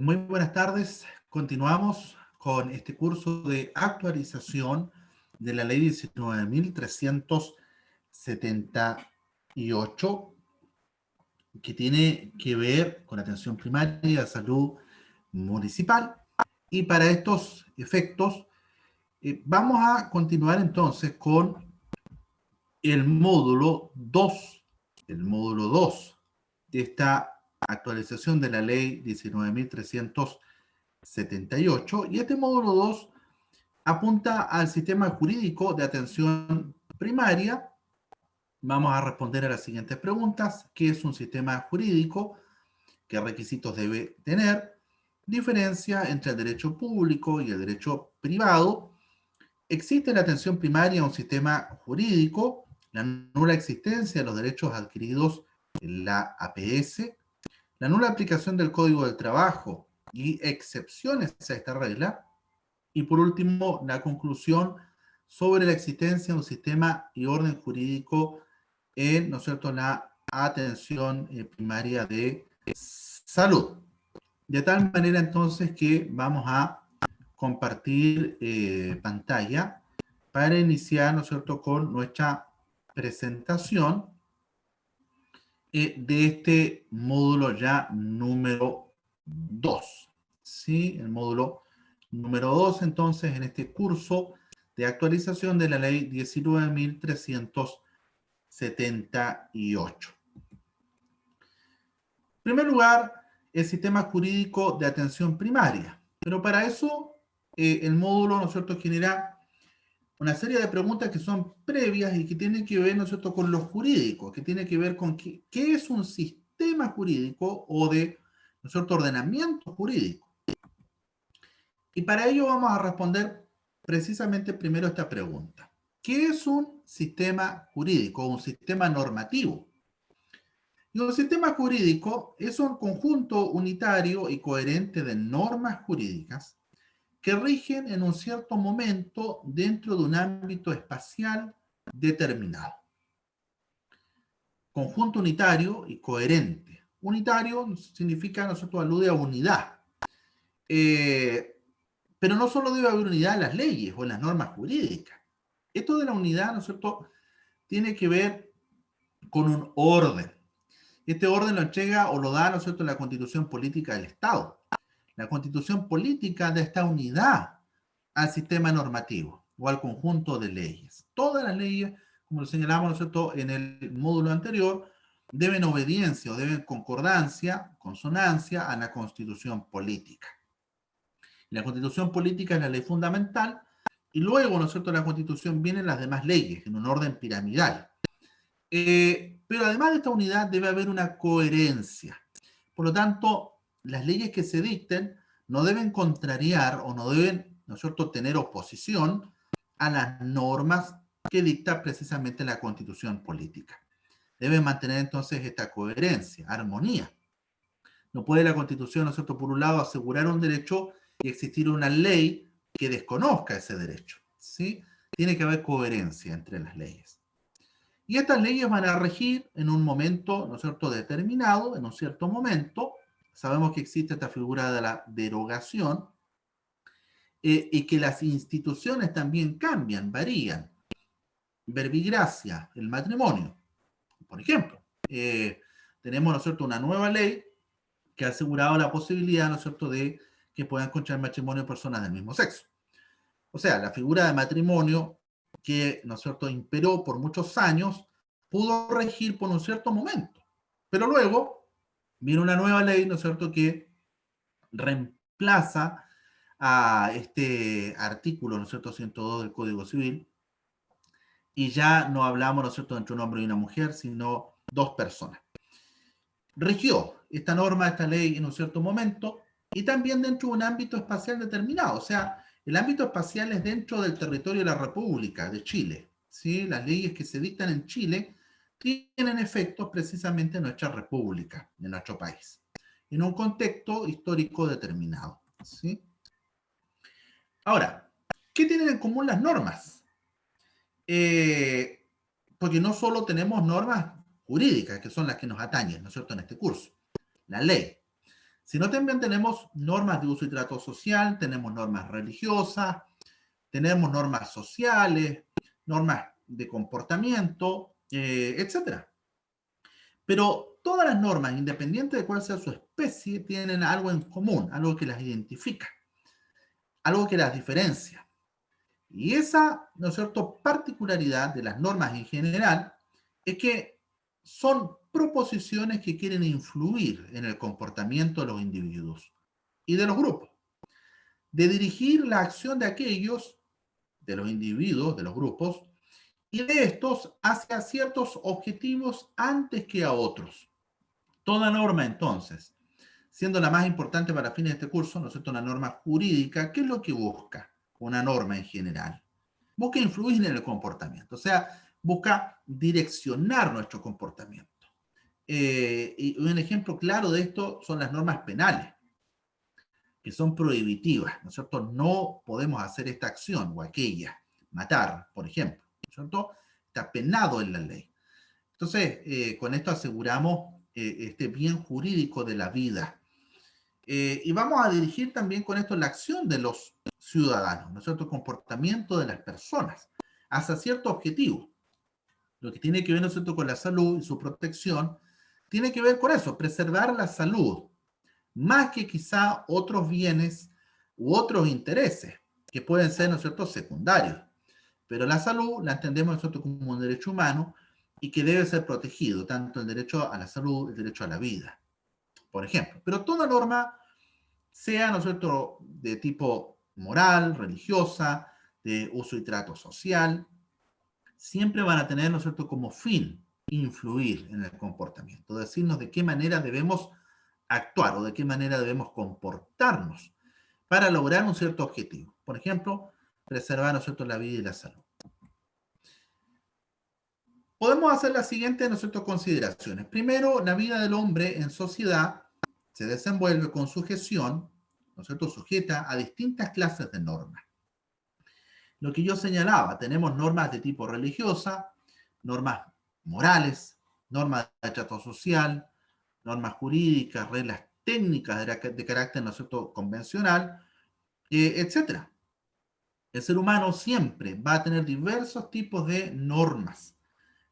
Muy buenas tardes. Continuamos con este curso de actualización de la ley 19.378, que tiene que ver con atención primaria, salud municipal. Y para estos efectos, vamos a continuar entonces con el módulo 2, el módulo 2 de esta actualización de la ley 19.378, y este módulo 2 apunta al sistema jurídico de atención primaria. Vamos a responder a las siguientes preguntas: ¿qué es un sistema jurídico? ¿Qué requisitos debe tener? Diferencia entre el derecho público y el derecho privado. ¿Existe la atención primaria un sistema jurídico? La nula existencia de los derechos adquiridos en la APS. La nula aplicación del Código del Trabajo y excepciones a esta regla. Y por último, la conclusión sobre la existencia de un sistema y orden jurídico en, ¿no es cierto?, la atención primaria de salud. De tal manera entonces que vamos a compartir pantalla para iniciar, ¿no es cierto?, con nuestra presentación de este módulo ya número 2. ¿Sí? El módulo número 2, entonces, en este curso de actualización de la ley 19.378. En primer lugar, el sistema jurídico de atención primaria. Pero para eso, el módulo, ¿no es cierto?, genera una serie de preguntas que son previas y que tienen que ver, ¿no es cierto?, con lo jurídico, que tiene que ver con qué es un sistema jurídico o de, ¿no es cierto?, ordenamiento jurídico. Y para ello vamos a responder precisamente primero esta pregunta: ¿qué es un sistema jurídico o un sistema normativo? Y un sistema jurídico es un conjunto unitario y coherente de normas jurídicas que rigen en un cierto momento dentro de un ámbito espacial determinado. Conjunto unitario y coherente. Unitario significa, nosotros alude a unidad. Pero no solo debe haber unidad en las leyes o en las normas jurídicas. Esto de la unidad, ¿no es cierto?, tiene que ver con un orden. Este orden lo entrega o lo da, ¿no es cierto?, la Constitución Política del Estado. La Constitución Política da esta unidad al sistema normativo o al conjunto de leyes. Todas las leyes, como lo señalamos, ¿no es cierto?, en el módulo anterior, deben obediencia o deben concordancia, consonancia a la Constitución Política. La Constitución Política es la ley fundamental, y luego, ¿no es cierto?, la Constitución vienen las demás leyes en un orden piramidal. Pero además de esta unidad debe haber una coherencia. Por lo tanto, las leyes que se dicten no deben contrariar o no deben, ¿no es cierto?, tener oposición a las normas que dicta precisamente la Constitución Política. Deben mantener entonces esta coherencia, armonía. No puede la Constitución, ¿no es cierto?, por un lado asegurar un derecho y existir una ley que desconozca ese derecho, ¿sí? Tiene que haber coherencia entre las leyes. Y estas leyes van a regir en un momento, ¿no es cierto?, determinado, en un cierto momento. Sabemos que existe esta figura de la derogación, y que las instituciones también cambian, varían. Verbigracia, el matrimonio, por ejemplo. Tenemos, ¿no es cierto?, una nueva ley que ha asegurado la posibilidad, ¿no es cierto?, de que puedan contraer matrimonio personas del mismo sexo. O sea, la figura de matrimonio que, ¿no es cierto?, imperó por muchos años, pudo regir por un cierto momento. Pero luego viene una nueva ley, ¿no es cierto?, que reemplaza a este artículo, ¿no es cierto?, 102 del Código Civil, y ya no hablamos, ¿no es cierto?, entre un hombre y una mujer, sino dos personas. Rigió esta norma, esta ley en un cierto momento, y también dentro de un ámbito espacial determinado. O sea, el ámbito espacial es dentro del territorio de la República de Chile, ¿sí? Las leyes que se dictan en Chile tienen efectos precisamente en nuestra república, en nuestro país, en un contexto histórico determinado, ¿sí? Ahora, ¿qué tienen en común las normas? Porque no solo tenemos normas jurídicas, que son las que nos atañen, ¿no es cierto?, en este curso, la ley, sino también tenemos normas de uso y trato social, tenemos normas religiosas, tenemos normas sociales, normas de comportamiento, etcétera. Pero todas las normas, independiente de cuál sea su especie, tienen algo en común, algo que las identifica, algo que las diferencia. Y esa, ¿no es cierto?, particularidad de las normas en general es que son proposiciones que quieren influir en el comportamiento de los individuos y de los grupos, de dirigir la acción de aquellos, de los individuos, de los grupos, y de estos hacia ciertos objetivos antes que a otros. Toda norma, entonces, siendo la más importante para fines de este curso, ¿no es cierto?, una norma jurídica, ¿qué es lo que busca una norma en general? Busca influir en el comportamiento, o sea, busca direccionar nuestro comportamiento. Y un ejemplo claro de esto son las normas penales, que son prohibitivas, ¿no es cierto? No podemos hacer esta acción o aquella, matar, por ejemplo, ¿no es cierto? Está penado en la ley. Entonces, con esto aseguramos este bien jurídico de la vida. Y vamos a dirigir también con esto la acción de los ciudadanos, ¿no es cierto? El comportamiento de las personas hacia cierto objetivo. Lo que tiene que ver, ¿no es cierto?, con la salud y su protección, tiene que ver con eso, preservar la salud, más que quizá otros bienes u otros intereses, que pueden ser, ¿no es cierto?, secundarios. Pero la salud la entendemos nosotros como un derecho humano y que debe ser protegido, tanto el derecho a la salud, el derecho a la vida, por ejemplo. Pero toda norma, sea, ¿no es cierto?, de tipo moral, religiosa, de uso y trato social, siempre van a tener, ¿no es cierto?, como fin influir en el comportamiento, decirnos de qué manera debemos actuar o de qué manera debemos comportarnos para lograr un cierto objetivo. Por ejemplo, preservar, ¿no es cierto?, la vida y la salud. Podemos hacer las siguientes, ¿no es cierto?, consideraciones. Primero, la vida del hombre en sociedad se desenvuelve con sujeción, ¿no es cierto?, sujeta a distintas clases de normas. Lo que yo señalaba, tenemos normas de tipo religiosa, normas morales, normas de trato social, normas jurídicas, reglas técnicas de carácter, ¿no es cierto?, convencional, etcétera. El ser humano siempre va a tener diversos tipos de normas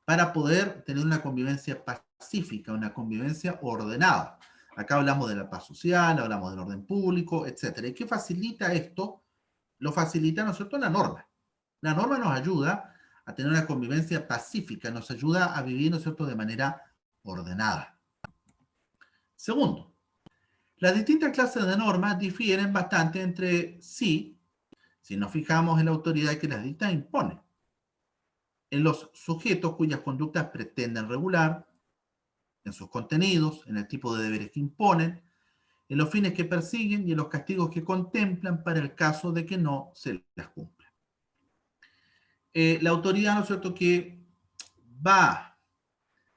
para poder tener una convivencia pacífica, una convivencia ordenada. Acá hablamos de la paz social, hablamos del orden público, etcétera. ¿Y qué facilita esto? Lo facilita, ¿no es cierto?, la norma. La norma nos ayuda a tener una convivencia pacífica, nos ayuda a vivir, ¿no es cierto?, de manera ordenada. Segundo, las distintas clases de normas difieren bastante entre sí si nos fijamos en la autoridad que las dicta e impone, en los sujetos cuyas conductas pretenden regular, en sus contenidos, en el tipo de deberes que imponen, en los fines que persiguen y en los castigos que contemplan para el caso de que no se las cumpla. La autoridad, ¿no es cierto?, que va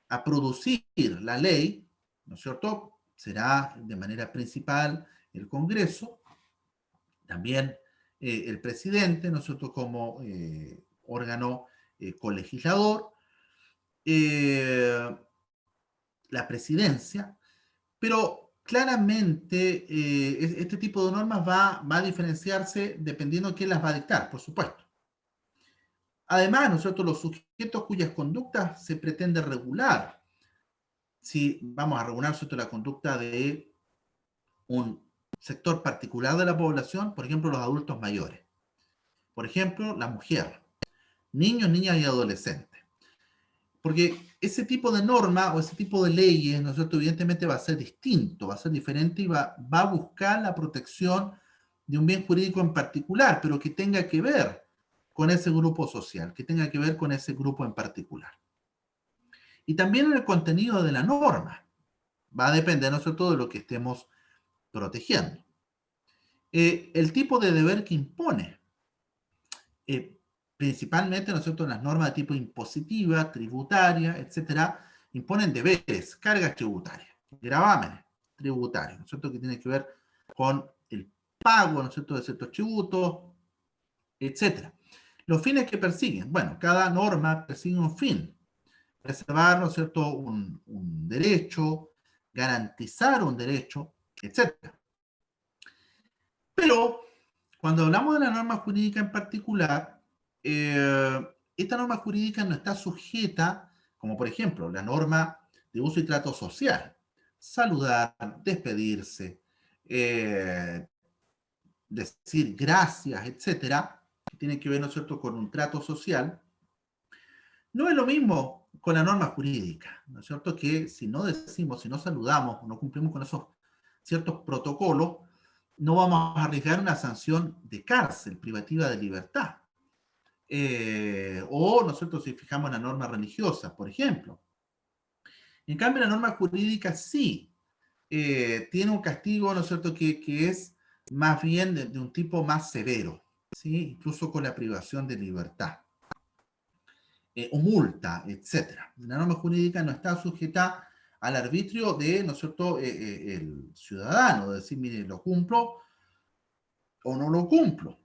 a producir la ley, ¿no es cierto?, será de manera principal el Congreso, también el presidente, ¿no es cierto?, como órgano colegislador, eh, la presidencia, pero claramente este tipo de normas va a diferenciarse dependiendo de quién las va a dictar, por supuesto. Además, nosotros los sujetos cuyas conductas se pretende regular, si vamos a regular la conducta de un sector particular de la población, por ejemplo, los adultos mayores, por ejemplo, la mujer, niños, niñas y adolescentes. Porque ese tipo de norma o ese tipo de leyes, ¿no es cierto?, evidentemente va a ser distinto, va a ser diferente y va a buscar la protección de un bien jurídico en particular, pero que tenga que ver con ese grupo social, que tenga que ver con ese grupo en particular. Y también en el contenido de la norma. Va a depender, ¿no es cierto?, de lo que estemos protegiendo. El tipo de deber que impone. Principalmente, ¿no es cierto?, las normas de tipo impositiva, tributaria, etcétera, imponen deberes, cargas tributarias, gravámenes tributarios, ¿no es cierto?, que tiene que ver con el pago, ¿no es cierto?, de ciertos tributos, etcétera. Los fines que persiguen, bueno, cada norma persigue un fin, preservar, ¿no es cierto?, un derecho, garantizar un derecho, etc. Pero cuando hablamos de la norma jurídica en particular, esta norma jurídica no está sujeta, como por ejemplo la norma de uso y trato social, saludar, despedirse, eh, decir gracias, etcétera, que tiene que ver, ¿no es cierto?, con un trato social. No es lo mismo con la norma jurídica, ¿no es cierto?, que si no decimos, si no saludamos, no cumplimos con esos ciertos protocolos, no vamos a arriesgar una sanción de cárcel privativa de libertad. O, ¿no es cierto?, si fijamos en la norma religiosa, por ejemplo. En cambio, la norma jurídica sí tiene un castigo, ¿no es cierto?, que es más bien de un tipo más severo, ¿sí? Incluso con la privación de libertad. O multa, etcétera. La norma jurídica no está sujeta al arbitrio de, ¿no es cierto?, el ciudadano, de decir, mire, lo cumplo o no lo cumplo,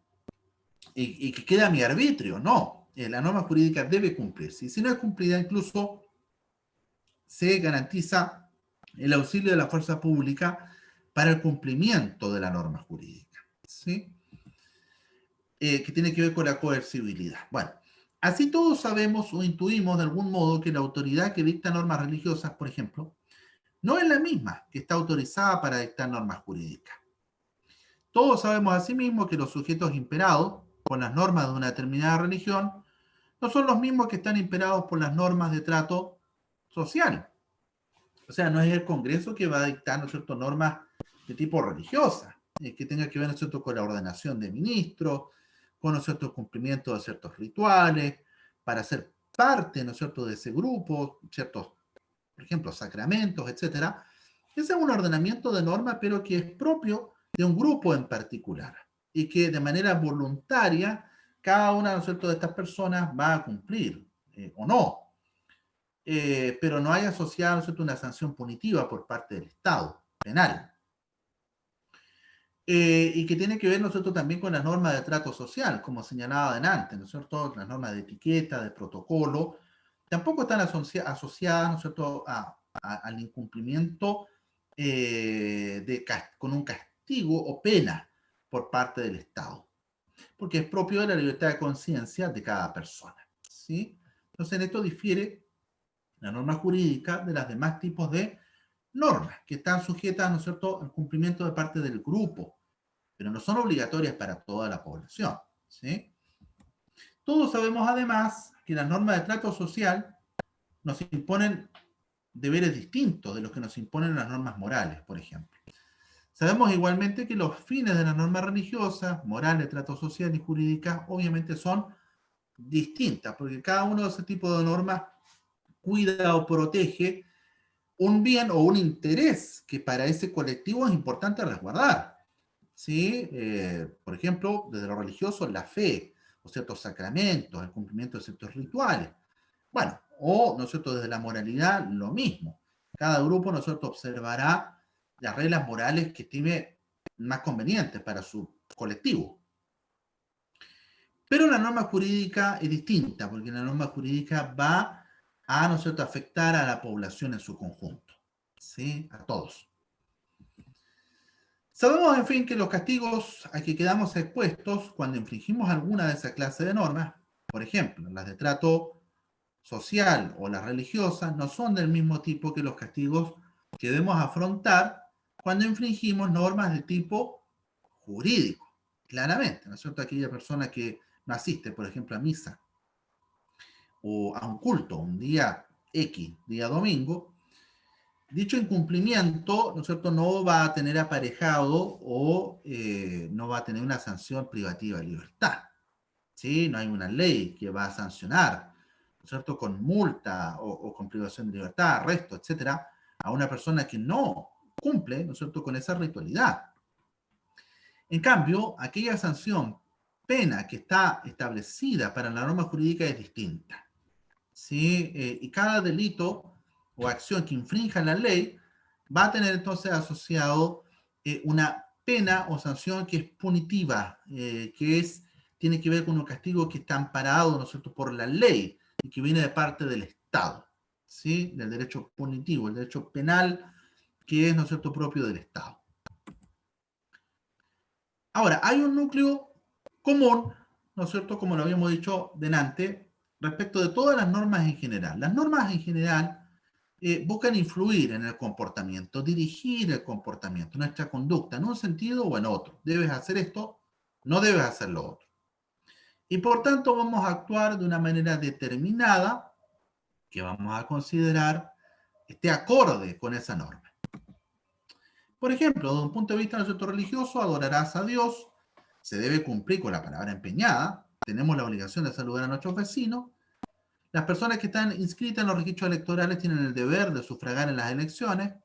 y que queda a mi arbitrio, no. La norma jurídica debe cumplirse, y si no es cumplida, incluso se garantiza el auxilio de la fuerza pública para el cumplimiento de la norma jurídica, ¿sí? Que tiene que ver con la coercibilidad. Bueno, así todos sabemos o intuimos de algún modo que la autoridad que dicta normas religiosas, por ejemplo, no es la misma que está autorizada para dictar normas jurídicas. Todos sabemos asimismo que los sujetos imperados por las normas de una determinada religión no son los mismos que están imperados por las normas de trato social. O sea, no es el Congreso que va a dictar, ¿no es cierto?, normas de tipo religiosa, que tenga que ver, ¿no es cierto?, con la ordenación de ministros, con, ¿no es cierto?, el cumplimiento de ciertos rituales, para ser parte, ¿no es cierto?, de ese grupo, ciertos, por ejemplo, sacramentos, etcétera. Ese es un ordenamiento de normas, pero que es propio de un grupo en particular, y que de manera voluntaria cada una, ¿no es cierto?, de estas personas va a cumplir, o no, pero no hay asociada, ¿no es cierto?, una sanción punitiva por parte del Estado, penal. Y que tiene que ver, ¿no es cierto?, también con las normas de trato social, como señalaba adelante, ¿no es cierto?, las normas de etiqueta, de protocolo, tampoco están asociadas, ¿no es cierto?, al incumplimiento con un castigo o pena por parte del Estado, porque es propio de la libertad de conciencia de cada persona, ¿sí? Entonces, en esto difiere la norma jurídica de los demás tipos de normas que están sujetas, ¿no es cierto?, al cumplimiento de parte del grupo, pero no son obligatorias para toda la población, ¿sí? Todos sabemos además que las normas de trato social nos imponen deberes distintos de los que nos imponen las normas morales, por ejemplo. Sabemos igualmente que los fines de las normas religiosas, morales, trato social y jurídicas, obviamente son distintas, porque cada uno de ese tipo de normas cuida o protege un bien o un interés que para ese colectivo es importante resguardar, ¿sí? Por ejemplo, desde lo religioso, la fe, o ciertos sacramentos, el cumplimiento de ciertos rituales. Bueno, o, ¿no es cierto?, desde la moralidad, lo mismo. Cada grupo, ¿no es cierto?, observará las reglas morales que estime más convenientes para su colectivo. Pero la norma jurídica es distinta, porque la norma jurídica va a, ¿no es cierto?, afectar a la población en su conjunto, ¿sí? A todos. Sabemos, en fin, que los castigos a que quedamos expuestos cuando infringimos alguna de esa clase de normas, por ejemplo, las de trato social o las religiosas, no son del mismo tipo que los castigos que debemos afrontar cuando infringimos normas de tipo jurídico, claramente, ¿no es cierto? Aquella persona que no asiste, por ejemplo, a misa o a un culto un día X, día domingo, dicho incumplimiento, ¿no es cierto?, no va a tener aparejado o no va a tener una sanción privativa de libertad, ¿sí? No hay una ley que va a sancionar, ¿no es cierto?, con multa o con privación de libertad, arresto, etcétera, a una persona que no cumple, ¿no es cierto?, con esa ritualidad. En cambio, aquella sanción, pena que está establecida para la norma jurídica es distinta, ¿sí? Y cada delito o acción que infrinja la ley va a tener entonces asociado una pena o sanción que es punitiva, tiene que ver con un castigo que está amparado, ¿no es cierto?, por la ley y que viene de parte del Estado, ¿sí? Del derecho punitivo, el derecho penal que es, ¿no es cierto?, propio del Estado. Ahora, hay un núcleo común, ¿no es cierto?, como lo habíamos dicho delante, respecto de todas las normas en general. Las normas en general buscan influir en el comportamiento, dirigir el comportamiento, nuestra conducta, en un sentido o en otro. Debes hacer esto, no debes hacer lo otro. Y por tanto vamos a actuar de una manera determinada que vamos a considerar esté acorde con esa norma. Por ejemplo, desde un punto de vista del sector religioso, adorarás a Dios, se debe cumplir con la palabra empeñada, tenemos la obligación de saludar a nuestros vecinos, las personas que están inscritas en los registros electorales tienen el deber de sufragar en las elecciones.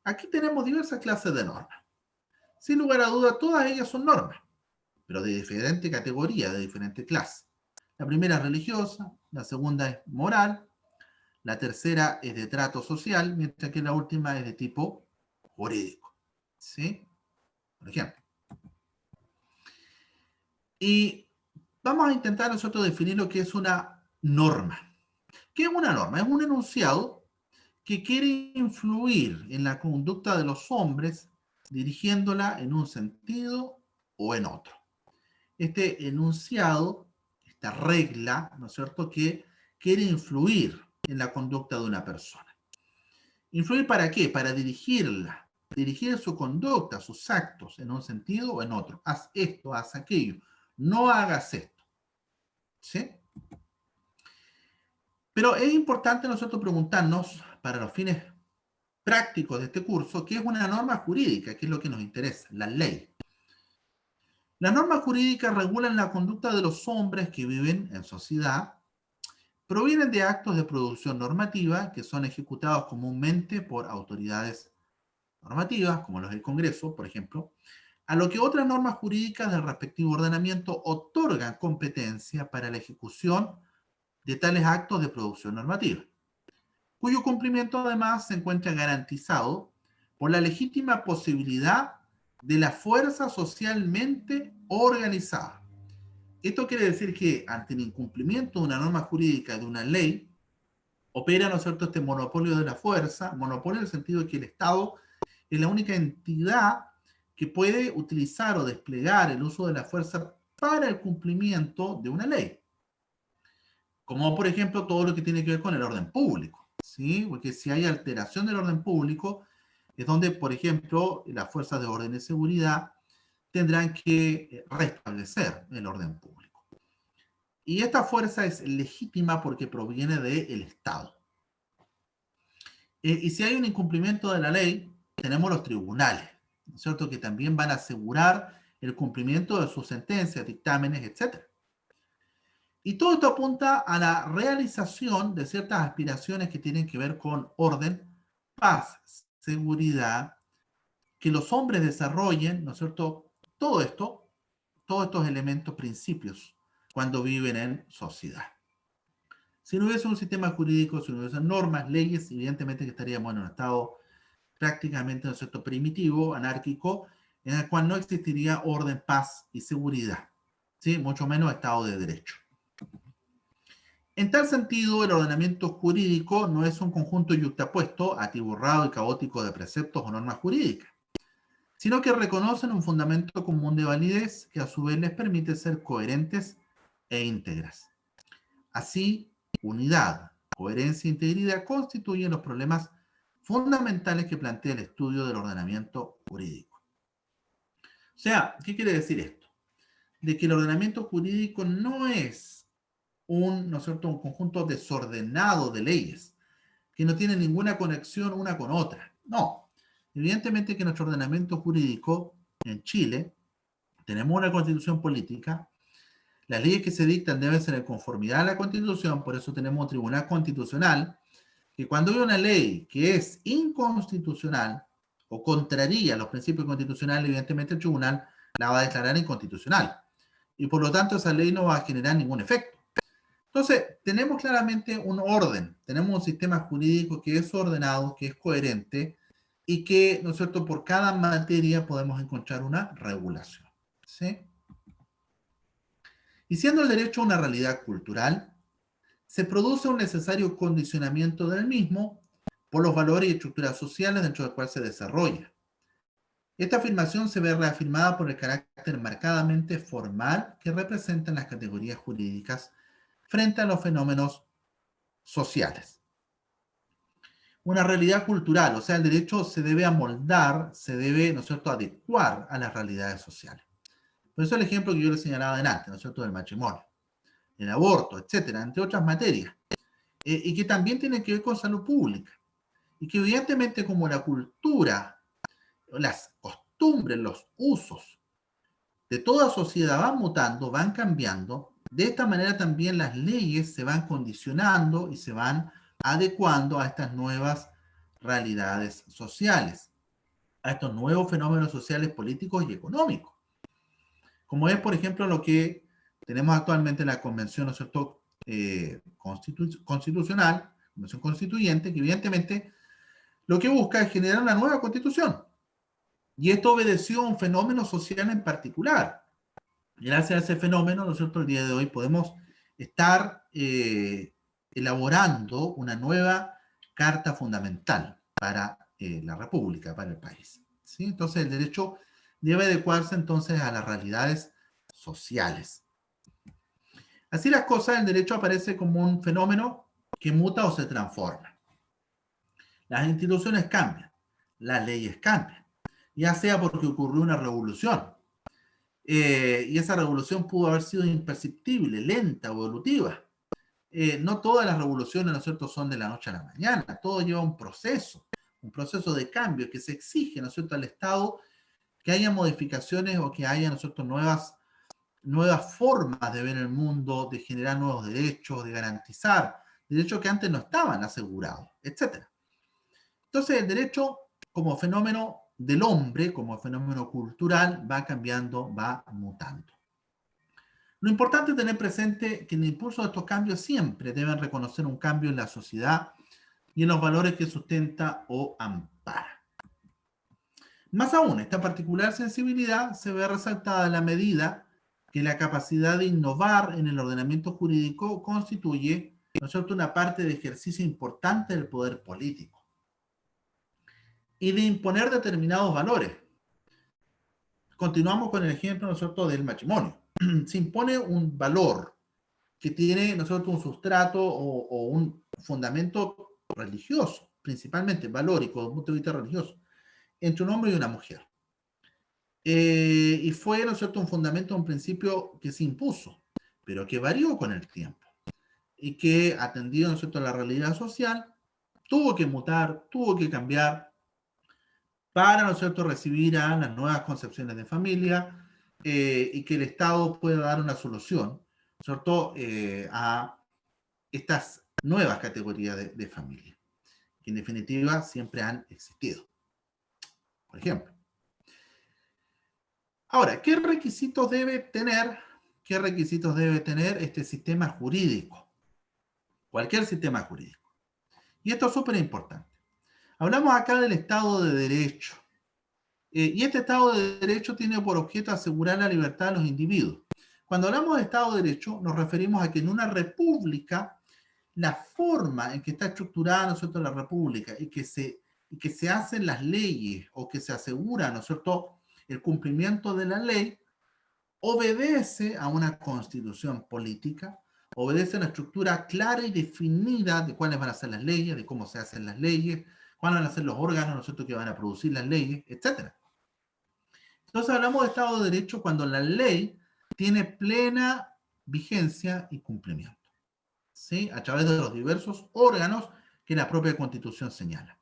Aquí tenemos diversas clases de normas. Sin lugar a duda, todas ellas son normas, pero de diferente categoría, de diferente clase. La primera es religiosa, la segunda es moral, la tercera es de trato social, mientras que la última es de tipo jurídico. ¿Sí? Por ejemplo. Y vamos a intentar nosotros definir lo que es una norma. ¿Qué es una norma? Es un enunciado que quiere influir en la conducta de los hombres, dirigiéndola en un sentido o en otro. Este enunciado, esta regla, ¿no es cierto?, que quiere influir en la conducta de una persona. ¿Influir para qué? Para dirigirla, dirigir su conducta, sus actos, en un sentido o en otro. Haz esto, haz aquello. No hagas esto. ¿Sí? Pero es importante nosotros preguntarnos, para los fines prácticos de este curso, qué es una norma jurídica, qué es lo que nos interesa, la ley. Las normas jurídicas regulan la conducta de los hombres que viven en sociedad, provienen de actos de producción normativa que son ejecutados comúnmente por autoridades normativas, como los del Congreso, por ejemplo, a lo que otras normas jurídicas del respectivo ordenamiento otorgan competencia para la ejecución de tales actos de producción normativa, cuyo cumplimiento además se encuentra garantizado por la legítima posibilidad de la fuerza socialmente organizada. Esto quiere decir que ante el incumplimiento de una norma jurídica, de una ley, opera, ¿no es cierto?, este monopolio de la fuerza, monopolio en el sentido de que el Estado es la única entidad que puede utilizar o desplegar el uso de la fuerza para el cumplimiento de una ley. Como por ejemplo todo lo que tiene que ver con el orden público, ¿sí? Porque si hay alteración del orden público, es donde, por ejemplo, las fuerzas de orden y seguridad tendrán que restablecer el orden público. Y esta fuerza es legítima porque proviene del Estado. Y si hay un incumplimiento de la ley, tenemos los tribunales, ¿no es cierto?, que también van a asegurar el cumplimiento de sus sentencias, dictámenes, etc. Y todo esto apunta a la realización de ciertas aspiraciones que tienen que ver con orden, paz, seguridad, que los hombres desarrollen, ¿no es cierto?, todo esto, todos estos elementos, principios, cuando viven en sociedad. Si no hubiese un sistema jurídico, si no hubiese normas, leyes, evidentemente que estaríamos en un estado prácticamente, ¿no es cierto?, primitivo, anárquico, en el cual no existiría orden, paz y seguridad, ¿sí?, mucho menos Estado de Derecho. En tal sentido, el ordenamiento jurídico no es un conjunto yuxtapuesto, atiborrado y caótico de preceptos o normas jurídicas, sino que reconocen un fundamento común de validez que a su vez les permite ser coherentes e íntegras. Así, unidad, coherencia e integridad constituyen los problemas fundamentales que plantea el estudio del ordenamiento jurídico. O sea, ¿qué quiere decir esto? De que el ordenamiento jurídico no es ¿no es cierto?, un conjunto desordenado de leyes que no tienen ninguna conexión una con otra. No. Evidentemente que nuestro ordenamiento jurídico en Chile tenemos una constitución política, las leyes que se dictan deben ser en conformidad a la constitución, por eso tenemos un tribunal constitucional, que cuando hay una ley que es inconstitucional o contraría los principios constitucionales, evidentemente el tribunal la va a declarar inconstitucional. Y por lo tanto esa ley no va a generar ningún efecto. Entonces, tenemos claramente un orden, tenemos un sistema jurídico que es ordenado, que es coherente y que, ¿no es cierto?, por cada materia podemos encontrar una regulación, ¿sí? Y siendo el derecho una realidad cultural, se produce un necesario condicionamiento del mismo por los valores y estructuras sociales dentro del cual se desarrolla. Esta afirmación se ve reafirmada por el carácter marcadamente formal que representan las categorías jurídicas frente a los fenómenos sociales. Una realidad cultural, o sea, el derecho se debe amoldar, se debe, ¿no es cierto?, adecuar a las realidades sociales. Por eso el ejemplo que yo les señalaba antes, ¿no es cierto?, del matrimonio, el aborto, etcétera, entre otras materias, y que también tiene que ver con salud pública, y que evidentemente como la cultura, las costumbres, los usos de toda sociedad van mutando, van cambiando, de esta manera también las leyes se van condicionando y se van adecuando a estas nuevas realidades sociales, a estos nuevos fenómenos sociales, políticos y económicos, como es, por ejemplo, lo que tenemos actualmente en la Convención, ¿no es cierto?, constitucional, Convención Constituyente, que evidentemente lo que busca es generar una nueva constitución. Y esto obedeció a un fenómeno social en particular. Gracias a ese fenómeno, ¿no es cierto?, el día de hoy podemos estar elaborando una nueva carta fundamental para la República, para el país. ¿Sí? Entonces, el derecho debe adecuarse entonces a las realidades sociales. Así las cosas, el derecho aparece como un fenómeno que muta o se transforma. Las instituciones cambian, las leyes cambian, ya sea porque ocurrió una revolución, y esa revolución pudo haber sido imperceptible, lenta o evolutiva. No todas las revoluciones, ¿no es cierto?, son de la noche a la mañana, todo lleva un proceso de cambio que se exige, ¿no es cierto?, al Estado que haya modificaciones o que haya, ¿no es cierto?, nuevas formas de ver el mundo, de generar nuevos derechos, de garantizar derechos que antes no estaban asegurados, etc. Entonces, el derecho como fenómeno del hombre, como fenómeno cultural, va cambiando, va mutando. Lo importante es tener presente que en el impulso de estos cambios siempre deben reconocer un cambio en la sociedad y en los valores que sustenta o ampara. Más aún, esta particular sensibilidad se ve resaltada en la medida que la capacidad de innovar en el ordenamiento jurídico constituye, ¿no es cierto?, una parte de ejercicio importante del poder político y de imponer determinados valores. Continuamos con el ejemplo, ¿no es cierto?, del matrimonio. Se impone un valor que tiene, ¿no es cierto?, un sustrato o un fundamento religioso, principalmente valórico, desde un punto de vista religioso, entre un hombre y una mujer. Y fue, ¿no es cierto?, un fundamento, un principio que se impuso, pero que varió con el tiempo y que, atendido, ¿no es cierto?, a la realidad social, tuvo que mutar, tuvo que cambiar para, ¿no es cierto?, recibir a las nuevas concepciones de familia, y que el Estado pueda dar una solución, ¿no es cierto?, a estas nuevas categorías de familia, que en definitiva siempre han existido, por ejemplo. Ahora, qué requisitos debe tener este sistema jurídico? Cualquier sistema jurídico. Y esto es súper importante. Hablamos acá del Estado de Derecho. Y este Estado de Derecho tiene por objeto asegurar la libertad de los individuos. Cuando hablamos de Estado de Derecho, nos referimos a que en una república, la forma en que está estructurada, ¿no es cierto?, la república y que se hacen las leyes o que se asegura, ¿no es cierto?, el cumplimiento de la ley, obedece a una constitución política, obedece a una estructura clara y definida de cuáles van a ser las leyes, de cómo se hacen las leyes, cuáles van a ser los órganos, ¿no es cierto?, que van a producir las leyes, etc. Entonces hablamos de Estado de Derecho cuando la ley tiene plena vigencia y cumplimiento, ¿sí?, a través de los diversos órganos que la propia Constitución señala.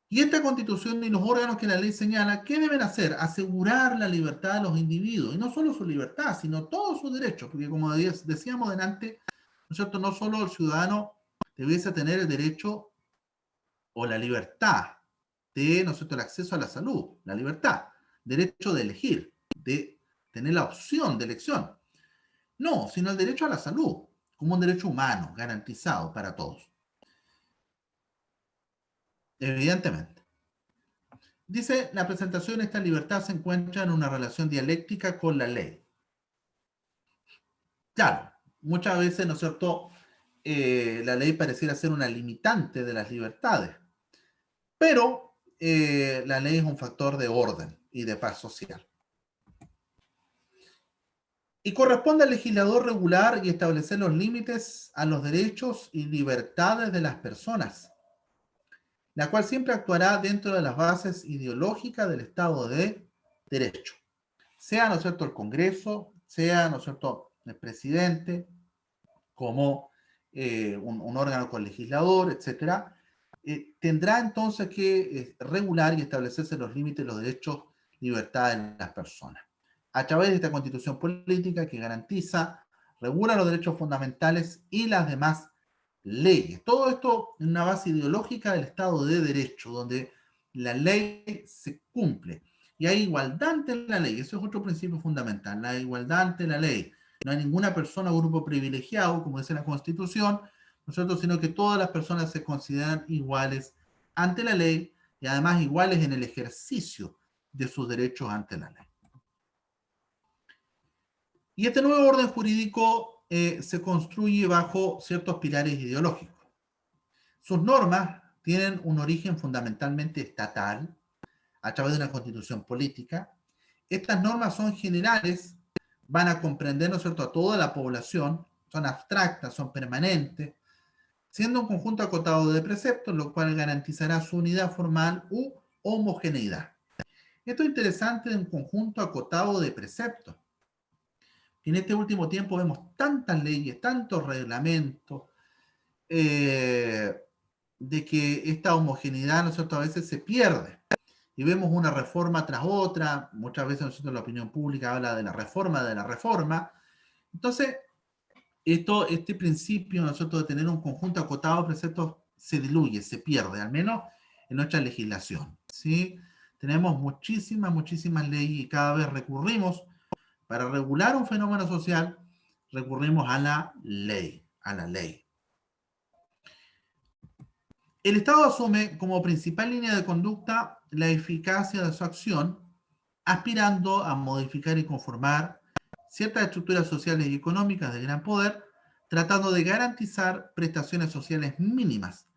Y esta Constitución y los órganos que la ley señala, ¿qué deben hacer? Asegurar la libertad de los individuos, y no solo su libertad, sino todos sus derechos, porque como decíamos delante, ¿no es cierto?, no solo el ciudadano debiese tener el derecho o la libertad de, ¿no es cierto?, el acceso a la salud, la libertad, derecho de elegir, de tener la opción de elección. No, sino el derecho a la salud, como un derecho humano, garantizado para todos. Evidentemente. Dice, la presentación de esta libertad se encuentra en una relación dialéctica con la ley. Claro, muchas veces, ¿no es cierto?, la ley pareciera ser una limitante de las libertades, pero la ley es un factor de orden y de paz social. Y corresponde al legislador regular y establecer los límites a los derechos y libertades de las personas, la cual siempre actuará dentro de las bases ideológicas del Estado de Derecho. Sea, ¿no es cierto?, el Congreso, sea, ¿no es cierto?, el presidente, como un órgano colegislador, etcétera, tendrá entonces que regular y establecerse los límites de los derechos y libertades de las personas. A través de esta constitución política que garantiza, regula los derechos fundamentales y las demás leyes. Todo esto en una base ideológica del Estado de Derecho, donde la ley se cumple. Y hay igualdad ante la ley. Eso es otro principio fundamental, la igualdad ante la ley. No hay ninguna persona o grupo privilegiado, como dice la Constitución, ¿no es cierto?, sino que todas las personas se consideran iguales ante la ley y además iguales en el ejercicio de sus derechos ante la ley. Y este nuevo orden jurídico se construye bajo ciertos pilares ideológicos. Sus normas tienen un origen fundamentalmente estatal, a través de una constitución política. Estas normas son generales, van a comprender, ¿no es cierto?, a toda la población, son abstractas, son permanentes, siendo un conjunto acotado de preceptos, lo cual garantizará su unidad formal u homogeneidad. Esto es interesante de un conjunto acotado de preceptos. En este último tiempo vemos tantas leyes, tantos reglamentos, de que esta homogeneidad, ¿no es cierto?, a veces se pierde. Y vemos una reforma tras otra, muchas veces nosotros la opinión pública habla de la reforma de la reforma. Entonces, este principio nosotros de tener un conjunto acotado de preceptos se diluye, se pierde, al menos en nuestra legislación, ¿sí? Tenemos muchísimas leyes y cada vez recurrimos, para regular un fenómeno social, recurrimos a la ley, a la ley. El Estado asume como principal línea de conducta la eficacia de su acción, aspirando a modificar y conformar ciertas estructuras sociales y económicas de gran poder, tratando de garantizar prestaciones sociales mínimas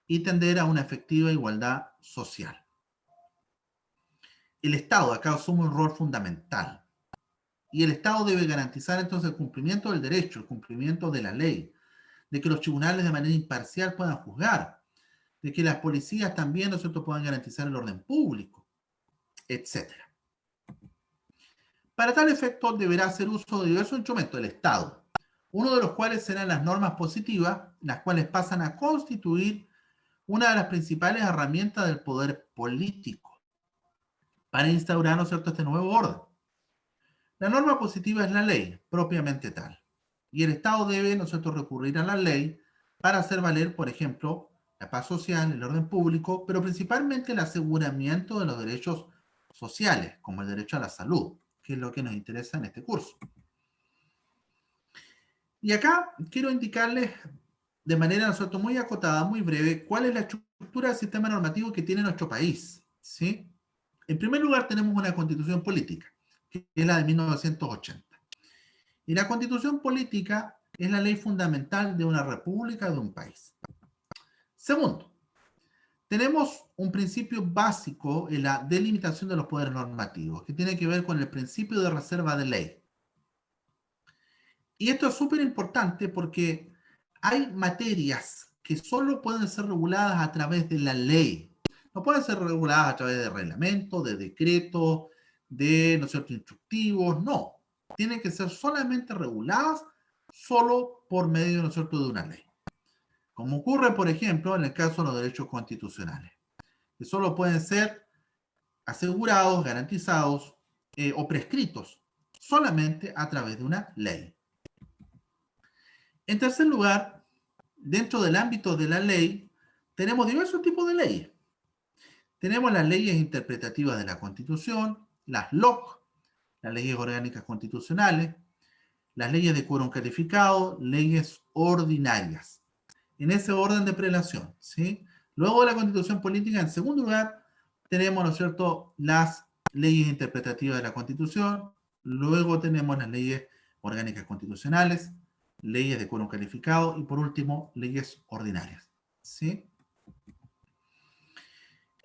y tender a una efectiva igualdad social. El Estado acá asume un rol fundamental y el Estado debe garantizar entonces el cumplimiento del derecho, el cumplimiento de la ley, de que los tribunales de manera imparcial puedan juzgar, de que las policías también, ¿no es cierto?, puedan garantizar el orden público, etc. Para tal efecto, deberá hacer uso de diversos instrumentos del Estado, uno de los cuales serán las normas positivas, las cuales pasan a constituir una de las principales herramientas del poder político para instaurar, ¿no es cierto?, este nuevo orden. La norma positiva es la ley, propiamente tal. Y el Estado debe, ¿no es cierto?, recurrir a la ley para hacer valer, por ejemplo, la paz social, el orden público, pero principalmente el aseguramiento de los derechos sociales, como el derecho a la salud, que es lo que nos interesa en este curso. Y acá quiero indicarles de manera, ¿no es cierto?, muy acotada, muy breve, cuál es la estructura del sistema normativo que tiene nuestro país, ¿sí? En primer lugar, tenemos una constitución política, que es la de 1980. Y la constitución política es la ley fundamental de una república, de un país. Segundo, tenemos un principio básico en la delimitación de los poderes normativos, que tiene que ver con el principio de reserva de ley. Y esto es súper importante porque hay materias que solo pueden ser reguladas a través de la ley. No pueden ser reguladas a través de reglamentos, de decretos, de, ¿no es cierto?, instructivos, no. Tienen que ser solamente reguladas solo por medio, ¿no es cierto?, de una ley. Como ocurre, por ejemplo, en el caso de los derechos constitucionales, que solo pueden ser asegurados, garantizados o prescritos solamente a través de una ley. En tercer lugar, dentro del ámbito de la ley, tenemos diversos tipos de leyes. Tenemos las leyes interpretativas de la Constitución, las LOC, las leyes orgánicas constitucionales, las leyes de quórum calificado, leyes ordinarias. En ese orden de prelación, ¿sí? Luego de la Constitución política, en segundo lugar, tenemos, ¿no es cierto?, las leyes interpretativas de la Constitución, luego tenemos las leyes orgánicas constitucionales, leyes de quórum calificado y por último, leyes ordinarias, ¿sí?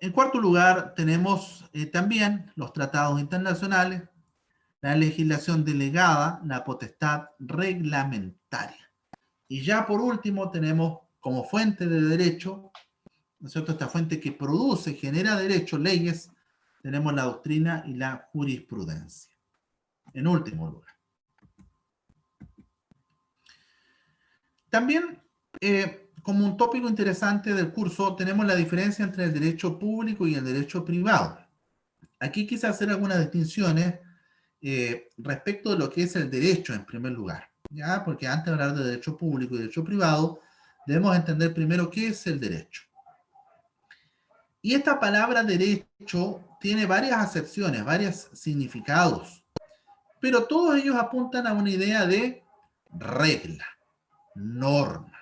En cuarto lugar, tenemos también los tratados internacionales, la legislación delegada, la potestad reglamentaria. Y ya por último tenemos como fuente de derecho, ¿no es cierto?, esta fuente que produce, genera derecho, leyes, tenemos la doctrina y la jurisprudencia. En último lugar. También, como un tópico interesante del curso, tenemos la diferencia entre el derecho público y el derecho privado. Aquí quise hacer algunas distinciones respecto de lo que es el derecho en primer lugar, ¿ya? Porque antes de hablar de derecho público y derecho privado, debemos entender primero qué es el derecho. Y esta palabra derecho tiene varias acepciones, varios significados, pero todos ellos apuntan a una idea de regla, norma,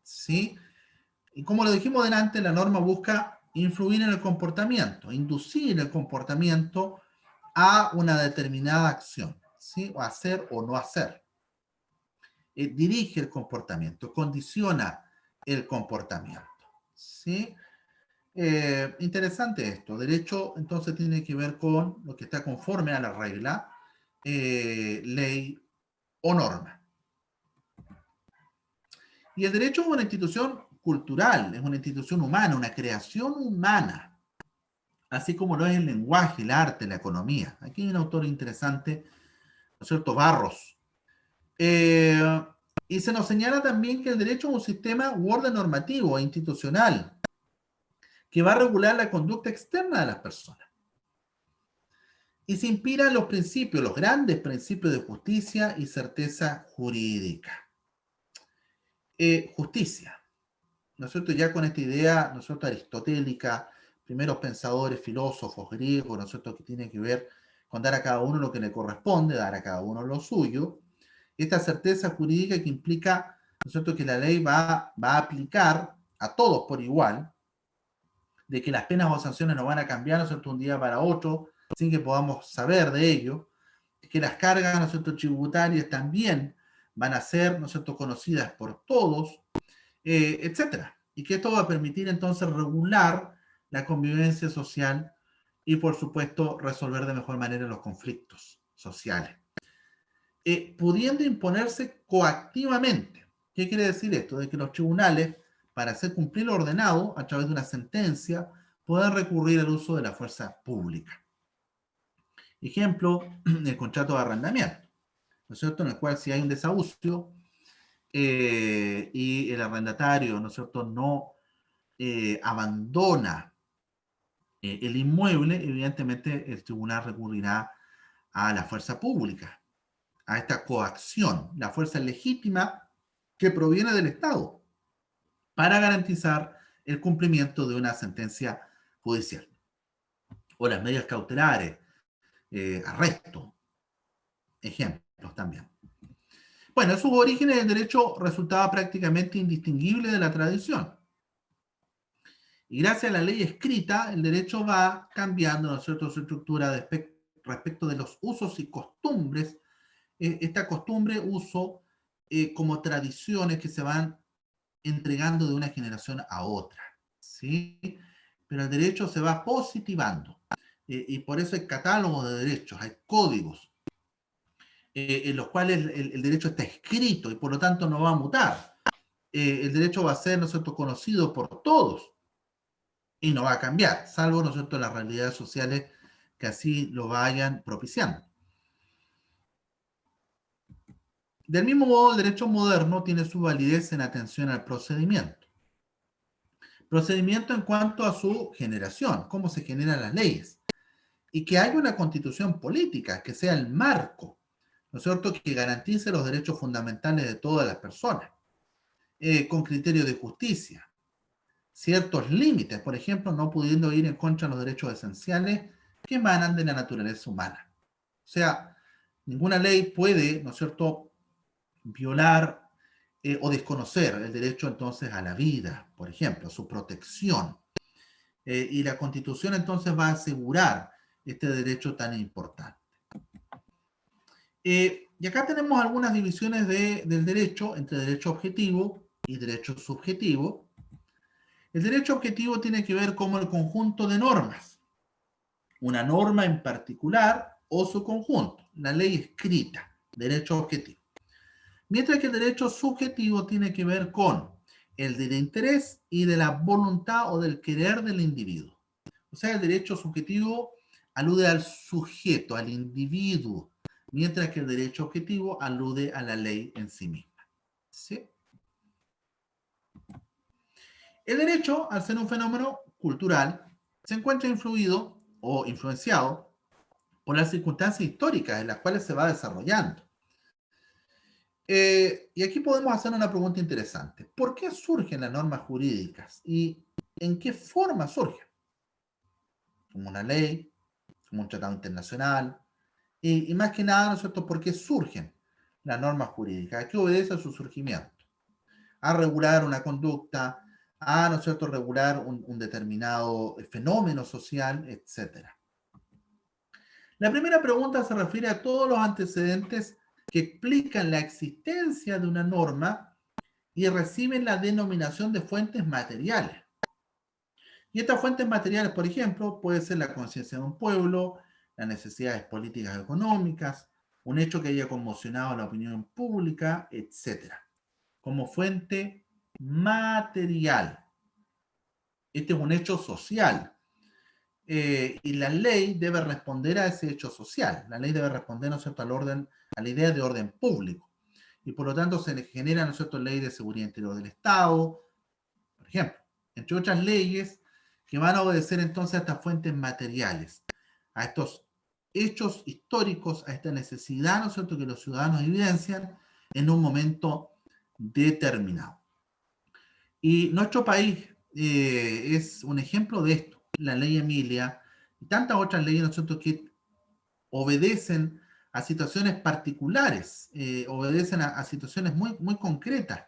¿sí? Y como lo dijimos delante, la norma busca influir en el comportamiento, inducir el comportamiento a una determinada acción, ¿sí? O hacer o no hacer. Dirige el comportamiento, condiciona el comportamiento, ¿sí? Interesante esto. Derecho entonces tiene que ver con lo que está conforme a la regla, ley o norma. Y el derecho es una institución cultural, es una institución humana, una creación humana, así como lo es el lenguaje, el arte, la economía. Aquí hay un autor interesante, ¿no es cierto?, Barros. Y se nos señala también que el derecho es un sistema u orden normativo e institucional que va a regular la conducta externa de las personas. Y se inspira en los principios, los grandes principios de justicia y certeza jurídica. Justicia, ¿no es cierto? Ya con esta idea, ¿no es cierto?, aristotélica, primeros pensadores, filósofos griegos, ¿no es cierto?, que tiene que ver con dar a cada uno lo que le corresponde, dar a cada uno lo suyo. Esta certeza jurídica que implica, ¿no es cierto?, que la ley va a aplicar a todos por igual, de que las penas o sanciones no van a cambiar, ¿no es cierto?, un día para otro, sin que podamos saber de ello, que las cargas, ¿no es cierto?, tributarias también van a ser, ¿no es cierto?, conocidas por todos, etcétera. Y que esto va a permitir entonces regular la convivencia social y, por supuesto, resolver de mejor manera los conflictos sociales. Pudiendo imponerse coactivamente. ¿Qué quiere decir esto? De que los tribunales, para hacer cumplir lo ordenado a través de una sentencia, puedan recurrir al uso de la fuerza pública. Ejemplo, el contrato de arrendamiento, ¿no es cierto?, en el cual si hay un desahucio y el arrendatario, ¿no es cierto?, no abandona el inmueble, evidentemente el tribunal recurrirá a la fuerza pública, a esta coacción, la fuerza legítima que proviene del Estado, para garantizar el cumplimiento de una sentencia judicial. O las medidas cautelares, arresto, ejemplos también. Bueno, en sus orígenes el derecho resultaba prácticamente indistinguible de la tradición. Y gracias a la ley escrita, el derecho va cambiando, ¿no es cierto?, su estructura respecto de los usos y costumbres. Esta costumbre, uso, como tradiciones que se van entregando de una generación a otra, ¿sí? Pero el derecho se va positivando. Y por eso hay catálogos de derechos, hay códigos, en los cuales el derecho está escrito y por lo tanto no va a mutar. El derecho va a ser, ¿no es cierto?, conocido por todos y no va a cambiar, salvo, ¿no es cierto?, las realidades sociales que así lo vayan propiciando. Del mismo modo, el derecho moderno tiene su validez en atención al procedimiento. Procedimiento en cuanto a su generación, cómo se generan las leyes. Y que haya una constitución política, que sea el marco, ¿no es cierto?, que garantice los derechos fundamentales de todas las personas, con criterio de justicia. Ciertos límites, por ejemplo, no pudiendo ir en contra de los derechos esenciales que emanan de la naturaleza humana. O sea, ninguna ley puede, ¿no es cierto?, violar o desconocer el derecho entonces a la vida, por ejemplo, a su protección. Y la Constitución entonces va a asegurar este derecho tan importante. Y acá tenemos algunas divisiones del derecho entre derecho objetivo y derecho subjetivo. El derecho objetivo tiene que ver con el conjunto de normas, una norma en particular o su conjunto, la ley escrita, derecho objetivo. Mientras que el derecho subjetivo tiene que ver con el del interés y de la voluntad o del querer del individuo. O sea, el derecho subjetivo alude al sujeto, al individuo, mientras que el derecho objetivo alude a la ley en sí misma. ¿Sí? El derecho, al ser un fenómeno cultural, se encuentra influido o influenciado por las circunstancias históricas en las cuales se va desarrollando. Y aquí podemos hacer una pregunta interesante. ¿Por qué surgen las normas jurídicas y en qué forma surgen? Como una ley, como un tratado internacional, y más que nada, ¿no es cierto?, ¿por qué surgen las normas jurídicas? ¿A qué obedece su surgimiento? A regular una conducta, a, ¿no es cierto?, regular un determinado fenómeno social, etc. La primera pregunta se refiere a todos los antecedentes que explican la existencia de una norma y reciben la denominación de fuentes materiales. Y estas fuentes materiales, por ejemplo, puede ser la conciencia de un pueblo, las necesidades políticas y económicas, un hecho que haya conmocionado a la opinión pública, etc. Como fuente material. Este es un hecho social. Y la ley debe responder a ese hecho social. La ley debe responder, ¿no es cierto?, al orden, a la idea de orden público. Y por lo tanto se le genera, ¿no es cierto?, ley de seguridad interior del Estado, por ejemplo, entre otras leyes que van a obedecer entonces a estas fuentes materiales, a estos hechos históricos, a esta necesidad, ¿no es cierto?, que los ciudadanos evidencian en un momento determinado. Y nuestro país es un ejemplo de esto, la ley Emilia y tantas otras leyes, ¿no es cierto?, que obedecen a situaciones particulares, obedecen a situaciones muy concretas,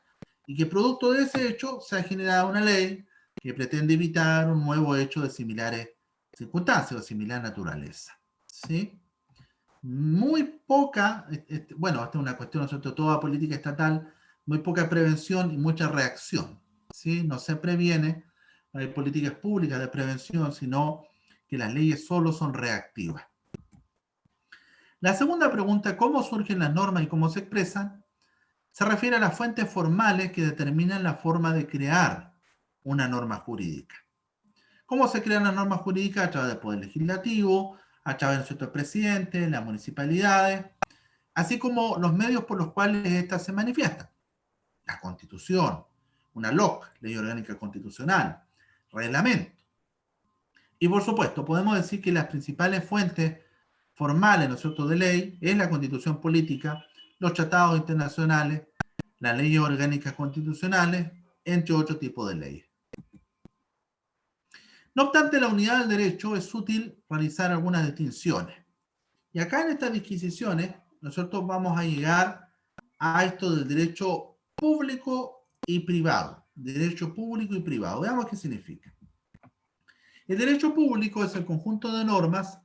y que producto de ese hecho se ha generado una ley que pretende evitar un nuevo hecho de similares circunstancias o similar naturaleza. ¿Sí? Muy poca, bueno, esta es una cuestión, ¿no es cierto?, toda política estatal, muy poca prevención y mucha reacción. ¿Sí? No se previene, no hay políticas públicas de prevención, sino que las leyes solo son reactivas. La segunda pregunta, ¿cómo surgen las normas y cómo se expresan?, se refiere a las fuentes formales que determinan la forma de crear una norma jurídica. ¿Cómo se crean las normas jurídicas? A través del Poder Legislativo, a través del presidente, las municipalidades, así como los medios por los cuales éstas se manifiestan. La Constitución, una LOC, Ley Orgánica Constitucional, reglamento. Y por supuesto, podemos decir que las principales fuentes formales, ¿no es cierto?, de ley es la Constitución política, los tratados internacionales, las leyes orgánicas constitucionales, entre otros tipos de leyes. No obstante, la unidad del derecho es útil realizar algunas distinciones. Y acá en estas disquisiciones, nosotros vamos a llegar a esto del derecho público y privado. Derecho público y privado. Veamos qué significa. El derecho público es el conjunto de normas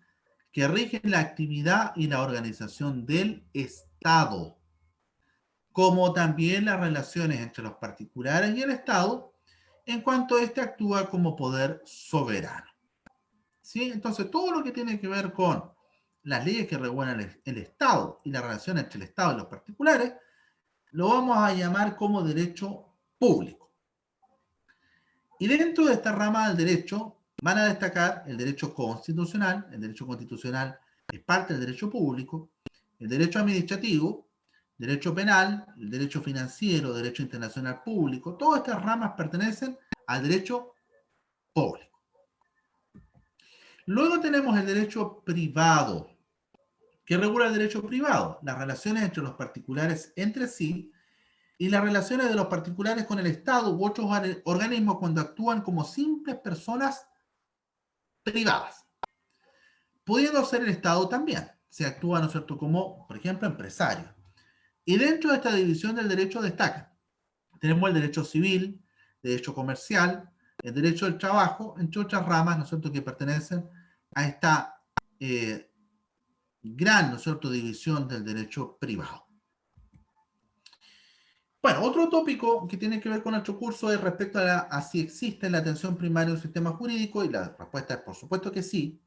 que rigen la actividad y la organización del Estado, como también las relaciones entre los particulares y el Estado, en cuanto éste actúa como poder soberano. ¿Sí? Entonces, todo lo que tiene que ver con las leyes que regulan el Estado y la relación entre el Estado y los particulares, lo vamos a llamar como derecho público. Y dentro de esta rama del derecho van a destacar el derecho constitucional. El derecho constitucional es parte del derecho público, el derecho administrativo, derecho penal, el derecho financiero, derecho internacional público. Todas estas ramas pertenecen al derecho público. Luego tenemos el derecho privado, que regula el derecho privado, las relaciones entre los particulares entre sí y las relaciones de los particulares con el Estado u otros organismos cuando actúan como simples personas privadas. Pudiendo ser el Estado también, se actúa, ¿no es cierto?, como, por ejemplo, empresario. Y dentro de esta división del derecho destaca, tenemos el derecho civil, derecho comercial, el derecho del trabajo, entre otras ramas, ¿no es cierto?, que pertenecen a esta gran, ¿no es cierto?, división del derecho privado. Bueno, otro tópico que tiene que ver con nuestro curso es respecto a si existe en la atención primaria un sistema jurídico, y la respuesta es por supuesto que sí.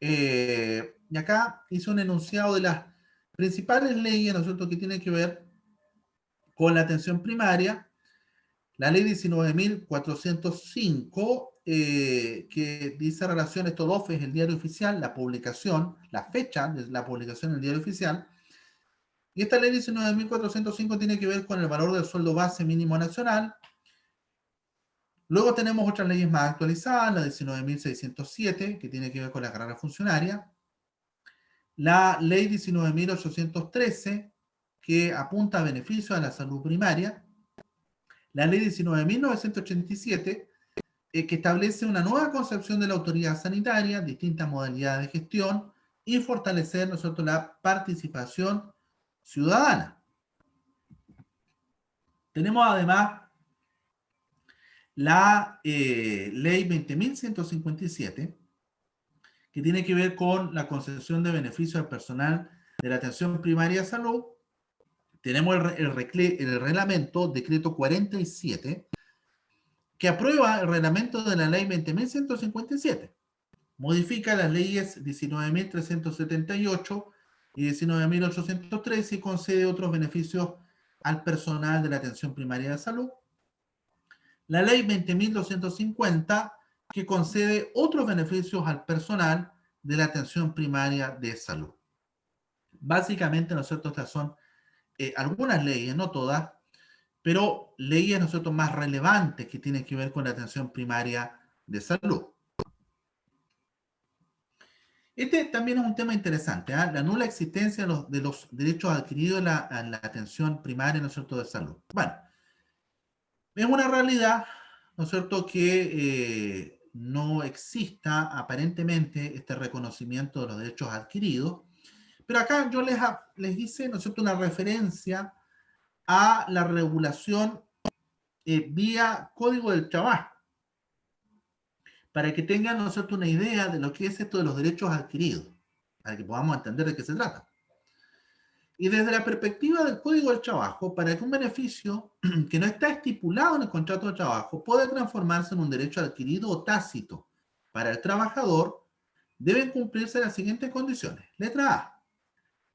Y acá hice un enunciado de las principales leyes, ¿no es cierto?, que tienen que ver con la atención primaria. La ley 19.405, que dice relación, estos dos es el diario oficial, la publicación, la fecha de la publicación en el diario oficial. Y esta ley 19.405 tiene que ver con el valor del sueldo base mínimo nacional. Luego tenemos otras leyes más actualizadas, la 19.607, que tiene que ver con la carrera funcionaria. La ley 19.813, que apunta a beneficios a la salud primaria. La ley 19.987, que establece una nueva concepción de la autoridad sanitaria, distintas modalidades de gestión y fortalecer nosotros la participación ciudadana. Tenemos además la ley 20.157, que tiene que ver con la concesión de beneficios al personal de la atención primaria de salud. Tenemos el reglamento, decreto 47, que aprueba el reglamento de la ley 20.157. Modifica las leyes 19.378 y 19.813 y concede otros beneficios al personal de la atención primaria de salud. La ley 20.250, que concede otros beneficios al personal de la atención primaria de salud. Básicamente, ¿no es cierto?, estas son algunas leyes, no todas, pero leyes, ¿no es cierto?, más relevantes que tienen que ver con la atención primaria de salud. Este también es un tema interesante, ¿eh? La nula existencia de los derechos adquiridos en la atención primaria, ¿no es cierto?, de salud. Bueno, es una realidad, ¿no es cierto?, que no exista aparentemente este reconocimiento de los derechos adquiridos, pero acá yo les hice, ¿no es cierto?, una referencia a la regulación vía Código del Trabajo, para que tengan, ¿no es cierto?, una idea de lo que es esto de los derechos adquiridos, para que podamos entender de qué se trata. Y desde la perspectiva del Código del Trabajo, para que un beneficio que no está estipulado en el contrato de trabajo pueda transformarse en un derecho adquirido o tácito para el trabajador, deben cumplirse las siguientes condiciones. Letra A,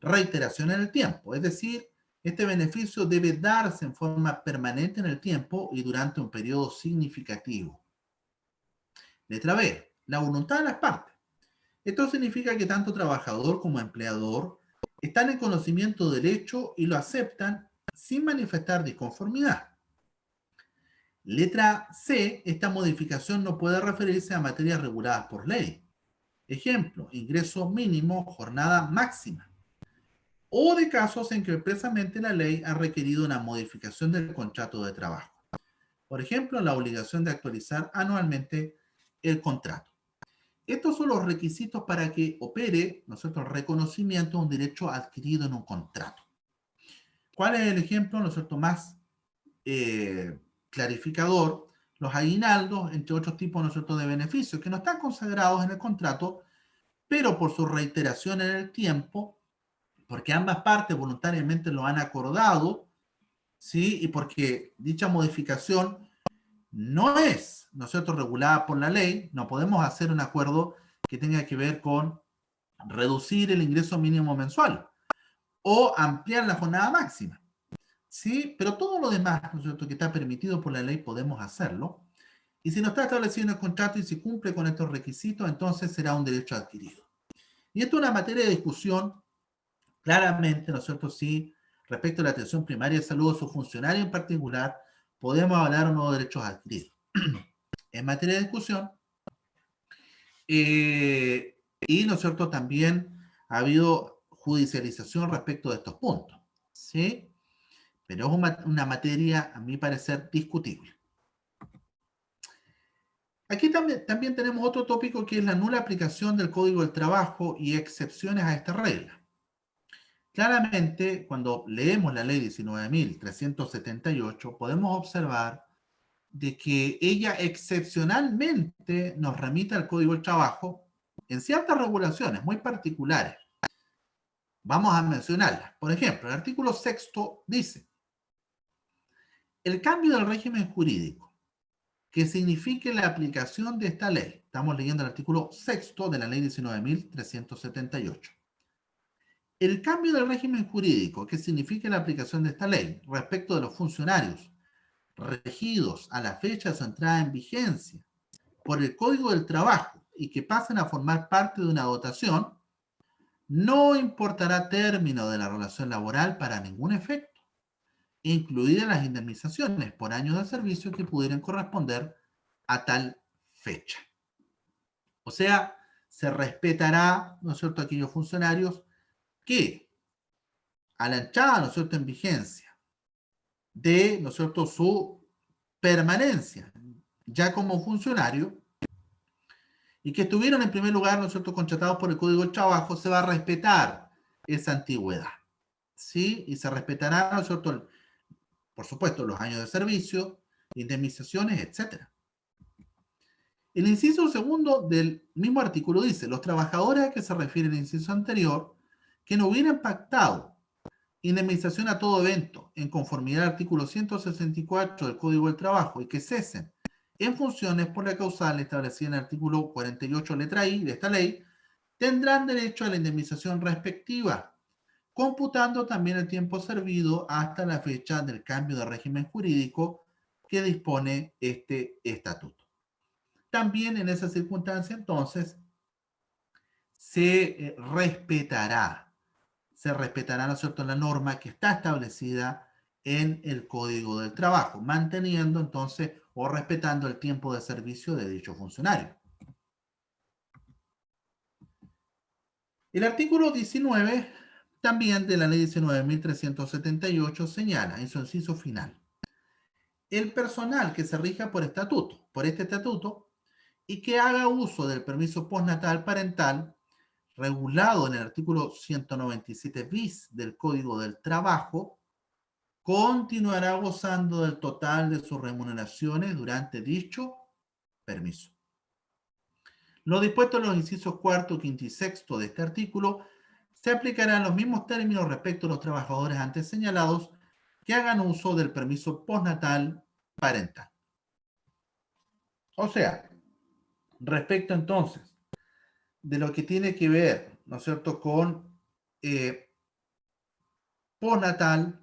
reiteración en el tiempo, es decir, este beneficio debe darse en forma permanente en el tiempo y durante un periodo significativo. Letra B, la voluntad de las partes. Esto significa que tanto trabajador como empleador están en conocimiento del hecho y lo aceptan sin manifestar disconformidad. Letra C, esta modificación no puede referirse a materias reguladas por ley. Ejemplo, ingreso mínimo, jornada máxima. O de casos en que expresamente la ley ha requerido una modificación del contrato de trabajo. Por ejemplo, la obligación de actualizar anualmente el contrato. Estos son los requisitos para que opere, ¿no es cierto?, el reconocimiento de un derecho adquirido en un contrato. ¿Cuál es el ejemplo, ¿no es cierto?, más clarificador? Los aguinaldos, entre otros tipos, ¿no es cierto?, de beneficios que no están consagrados en el contrato, pero por su reiteración en el tiempo, porque ambas partes voluntariamente lo han acordado, ¿sí?, y porque dicha modificación no es, ¿no es cierto?, regulada por la ley, no podemos hacer un acuerdo que tenga que ver con reducir el ingreso mínimo mensual o ampliar la jornada máxima, ¿sí? Pero todo lo demás, ¿no es cierto?, que está permitido por la ley, podemos hacerlo. Y si no está establecido en el contrato y si cumple con estos requisitos, entonces será un derecho adquirido. Y esto es una materia de discusión, claramente, ¿no es cierto?, si respecto a la atención primaria de salud o su funcionario en particular, podemos hablar o no de derechos adquiridos. En materia de discusión, y, ¿no es cierto?, también ha habido judicialización respecto de estos puntos, ¿sí? Pero es una materia, a mi parecer, discutible. Aquí también tenemos otro tópico que es la nula aplicación del Código del Trabajo y excepciones a esta regla. Claramente, cuando leemos la ley 19.378, podemos observar de que ella excepcionalmente nos remite al Código del Trabajo en ciertas regulaciones muy particulares. Vamos a mencionarlas. Por ejemplo, el artículo 6 dice: El cambio del régimen jurídico que signifique la aplicación de esta ley. Estamos leyendo el artículo 6 de la ley 19.378. El cambio del régimen jurídico que signifique la aplicación de esta ley respecto de los funcionarios regidos a la fecha de su entrada en vigencia por el Código del Trabajo y que pasen a formar parte de una dotación, no importará término de la relación laboral para ningún efecto, incluidas las indemnizaciones por años de servicio que pudieran corresponder a tal fecha. O sea, se respetará, ¿no es cierto?, aquellos funcionarios que a la entrada, ¿no es cierto?, en vigencia de, ¿no es cierto?, su permanencia ya como funcionario y que estuvieron en primer lugar, ¿no es cierto?, contratados por el Código del Trabajo, se va a respetar esa antigüedad, ¿sí? Y se respetará, ¿no es cierto?, por supuesto, los años de servicio, indemnizaciones, etcétera. El inciso segundo del mismo artículo dice, los trabajadores a que se refiere el inciso anterior, que no hubieran pactado indemnización a todo evento en conformidad al artículo 164 del Código del Trabajo y que cesen en funciones por la causal establecida en el artículo 48 letra I de esta ley, tendrán derecho a la indemnización respectiva, computando también el tiempo servido hasta la fecha del cambio de régimen jurídico que dispone este estatuto. También en esa circunstancia, entonces, se respetará, ¿no es cierto?, la norma que está establecida en el Código del Trabajo, manteniendo entonces o respetando el tiempo de servicio de dicho funcionario. El artículo 19 también de la ley 19.378 señala en su inciso final, el personal que se rija por este estatuto, y que haga uso del permiso postnatal parental regulado en el artículo 197 bis del Código del Trabajo, continuará gozando del total de sus remuneraciones durante dicho permiso. Lo dispuesto en los incisos cuarto, quinto y sexto de este artículo se aplicarán los mismos términos respecto a los trabajadores antes señalados que hagan uso del permiso postnatal parental. O sea, respecto entonces de lo que tiene que ver, ¿no es cierto?, con postnatal,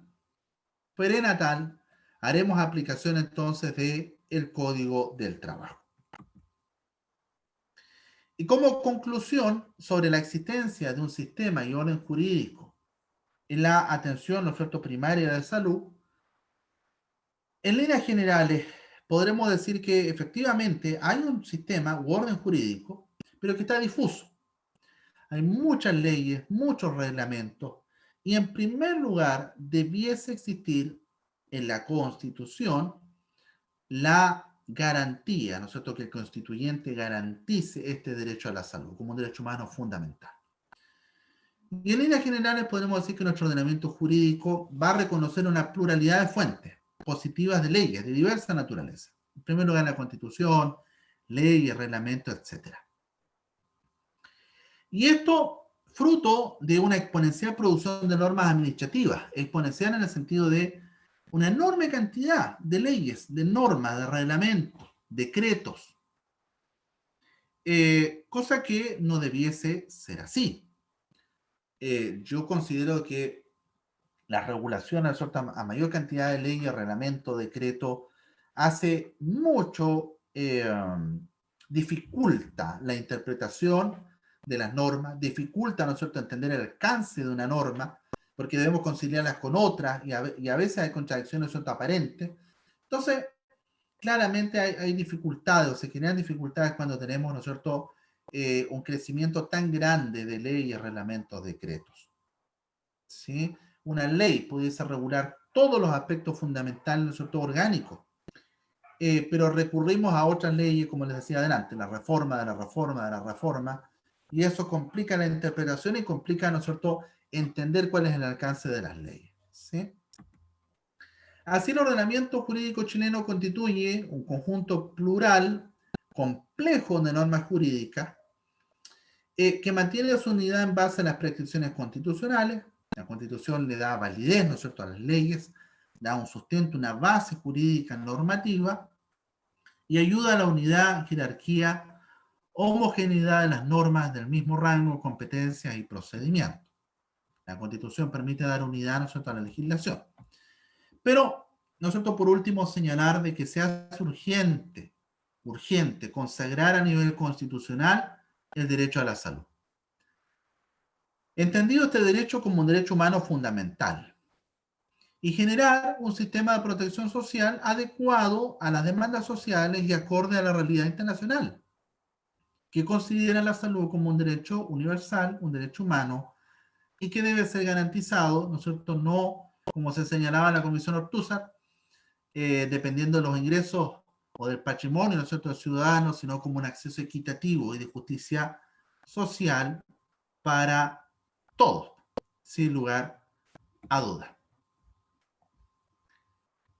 prenatal, haremos aplicación entonces del Código del Trabajo. Y como conclusión sobre la existencia de un sistema y orden jurídico en la atención, ¿no es cierto?, primaria de salud, en líneas generales podremos decir que efectivamente hay un sistema u orden jurídico, pero que está difuso. Hay muchas leyes, muchos reglamentos, y en primer lugar debiese existir en la Constitución la garantía, ¿no es cierto?, que el constituyente garantice este derecho a la salud como un derecho humano fundamental. Y en líneas generales podemos decir que nuestro ordenamiento jurídico va a reconocer una pluralidad de fuentes positivas de leyes de diversa naturaleza. En primer lugar, la Constitución, leyes, reglamentos, etc. Y esto fruto de una exponencial producción de normas administrativas, exponencial en el sentido de una enorme cantidad de leyes, de normas, de reglamentos, decretos, cosa que no debiese ser así. Yo considero que la regulación a mayor cantidad de leyes, reglamentos, decretos, hace mucho, dificulta la interpretación de las normas, dificulta, ¿no es cierto?, entender el alcance de una norma, porque debemos conciliarlas con otras y a veces hay contradicciones, ¿no es cierto?, aparentes. Entonces, claramente hay dificultades, o se generan dificultades cuando tenemos, ¿no es cierto?, un crecimiento tan grande de leyes, reglamentos, decretos. ¿Sí? Una ley pudiese regular todos los aspectos fundamentales, ¿no es cierto?, orgánicos, pero recurrimos a otras leyes, como les decía adelante, la reforma de la reforma de la reforma, y eso complica la interpretación y complica, ¿no es cierto?, entender cuál es el alcance de las leyes. ¿Sí? Así, el ordenamiento jurídico chileno constituye un conjunto plural, complejo de normas jurídicas, que mantiene su unidad en base a las prescripciones constitucionales. La Constitución le da validez, ¿no es cierto?, a las leyes, da un sustento, una base jurídica normativa y ayuda a la unidad, jerarquía, homogeneidad de las normas del mismo rango, competencias y procedimientos. La Constitución permite dar unidad, ¿no es cierto?, a la legislación. Pero, ¿no es cierto?, por último, señalar de que se hace urgente consagrar a nivel constitucional el derecho a la salud. Entendido este derecho como un derecho humano fundamental y generar un sistema de protección social adecuado a las demandas sociales y acorde a la realidad internacional, que considera la salud como un derecho universal, un derecho humano, y que debe ser garantizado, ¿no es cierto?, no, como se señalaba en la Comisión Ortúzar, dependiendo de los ingresos o del patrimonio, ¿no es cierto?, de los ciudadanos, sino como un acceso equitativo y de justicia social para todos, sin lugar a duda.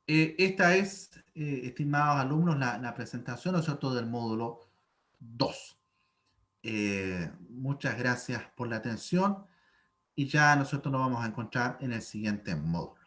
Esta es, estimados alumnos, la presentación, ¿no es cierto?, del módulo 2. Muchas gracias por la atención y ya nosotros nos vamos a encontrar en el siguiente módulo.